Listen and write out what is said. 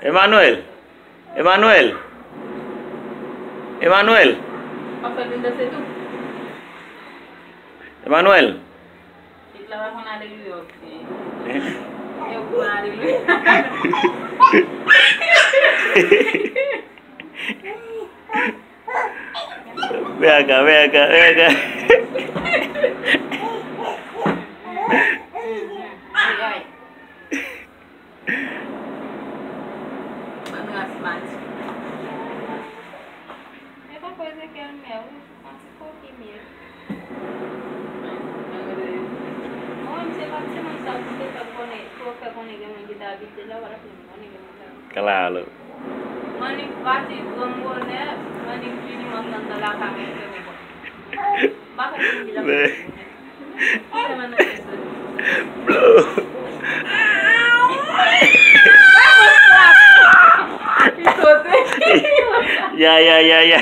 Emanuel. Emanuel. Emanuel. Apa benda situ? Emanuel. Kita lah mana ada dulu. Ya bukan ada dulu. Ve acá, ve acá, ve acá. Ay. Mana smart. Essa coisa aqui é mel, faço pouquinho mesmo. Onde você vai ser não sabe se tá com ele, coloca com ele que dá vida já agora para mim, Claro. Mani pati gambol ne, mani kini makan dalaka ni. Bakit hindi lang? Hindi naman na-test. Ya, ya, ya, ya.